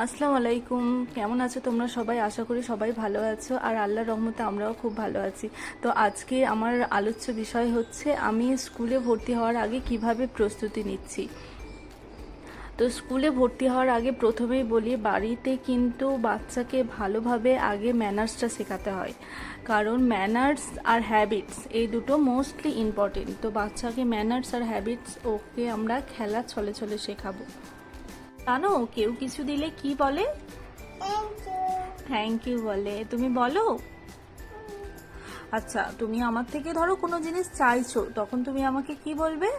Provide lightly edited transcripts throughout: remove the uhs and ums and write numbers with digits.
আসসালামু আলাইকুম। কেমন আছো তোমরা সবাই? আশা করি সবাই ভালো আছো, আর আল্লাহর রহমতে আমরাও খুব ভালো আছি। তো আজকে আমার আলোচ্য বিষয় হচ্ছে আমি স্কুলে ভর্তি হওয়ার আগে কিভাবে প্রস্তুতি নিচ্ছি। তো স্কুলে ভর্তি হওয়ার আগে প্রথমেই বলি, বাড়িতে কিন্তু বাচ্চাকে ভালোভাবে আগে ম্যানার্সটা শেখাতে হয়, কারণ ম্যানার্স আর হ্যাবিটস এই দুটো মোস্টলি ইম্পর্টেন্ট। তো বাচ্চাকে ম্যানার্স আর হ্যাবিটস ওকে আমরা খেলা ছলে ছলে শেখাবো। জানো কেউ কিছু দিলে কি বলে? থ্যাংক ইউ বলে। তুমি বলো? আচ্ছা, তুমি আমার থেকে ধরো কোনো জিনিস চাইছো, তখন তুমি আমাকে কি বলবে?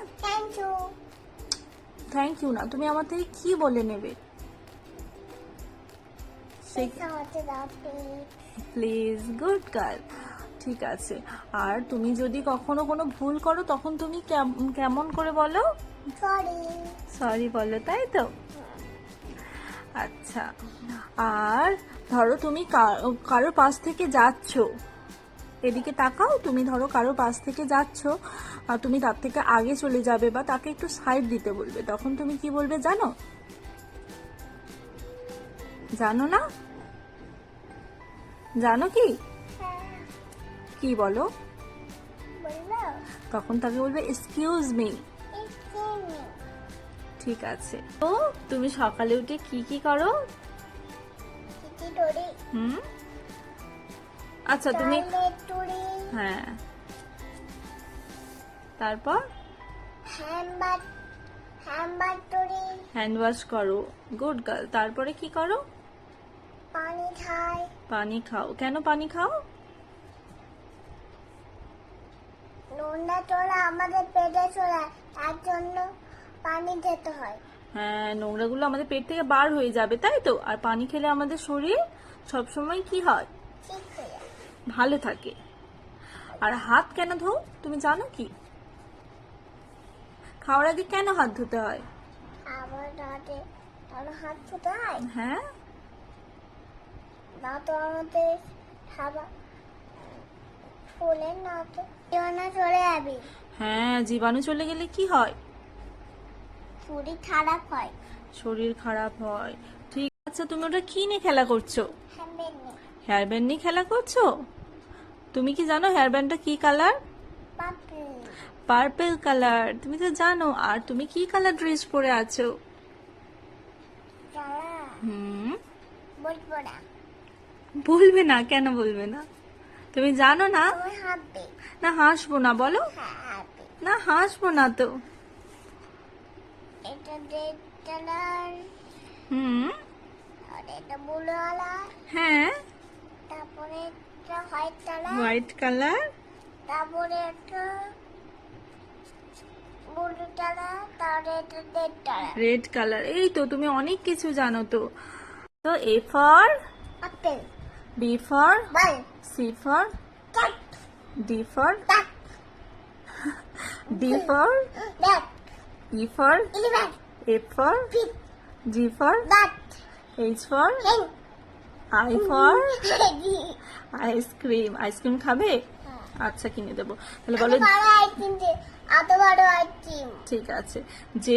থ্যাংক ইউ না, তুমি আমার থেকে কি বলে নেবে? Please, good girl. ঠিক আছে। আর তুমি যদি কখনো কোনো ভুল করো তখন তুমি কেমন করে বলো? সরি বলো, তাই তো? আচ্ছা। আর ধরো তুমি কারো পাশ থেকে যাচ্ছ, এদিকে তাকাও, তুমি ধরো কারো পাশ থেকে যাচ্ছ আর তুমি তার থেকে আগে চলে যাবে বা তাকে একটু সাইড দিতে বলবে, তখন তুমি কি বলবে জানো? জানো না? জানো কি? কি বলো? তখন তাকে বলবে এক্সকিউজ মি। ঠিক আছে। তো তুমি সকালে উঠে কি কি করো? হুম, আচ্ছা তুমি, হ্যাঁ, তারপর হ্যান্ড ওয়াশ করো, গুড গার্ল। তারপরে কি করো? পানি খাও। কেন পানি খাও? নোংরা চলে আমাদের পেটে চলে, তার জন্য পানি খেতে হয়। হ্যাঁ, নোংরাগুলো আমাদের পেট থেকে বার হয়ে যাবে, তাই তো? আর পানি খেলে আমাদের শরীর সবসময় কি হয়? ঠিক হয়ে যায়। ভালো থাকে। আর হাত কেন ধো তুমি জানো কি? খাওয়ার আগে কেন হাত ধুতে হয়? আবার রাতে হাত ধুতে হয় হ্যাঁ, না, তো আমাদের খাবার ফুলে না, তো জীবাণু চলে যাবে। হ্যাঁ, জীবাণু চলে গেলে কি হয়? শরীর খারাপ হয়। শরীর খারাপ হয়। ঠিক আছে, তুমি ওটা কি নিয়ে খেলা করছো? হেয়ার ব্যান্ড নিয়ে খেলা করছো? তুমি কি জানো হেয়ার ব্যান্ডটা কি কালার? Purple colour. তুমি তো জানো। আর তুমি কি কালার ড্রেস পরে আছো? হুম, বলবে না? কেন বলবে না? তুমি জানো না? না, হাসবো না, বলো। না, হাসবো না তো। এটা রেড কালার, হুম, আর এটা ব্লু কালার, হ্যাঁ, তারপরে এটা হোয়াইট কালার, হোয়াইট কালার, তারপরে একটা ব্লু কালার, তারপরে এটা রেড কালার। Red colour. এই তো, তুমি অনেক কিছু জানো তো। তো A for apple, B for ball, C for cat, D for cat, B for bat, E for elephant, F for pip, G for but, H for hen, I for ice cream. Ice cream খাবে? আচ্ছা, কিনে দেবো। তাহলে বলো। Ice cream, এত বড় ice cream. ঠিক আছে। যে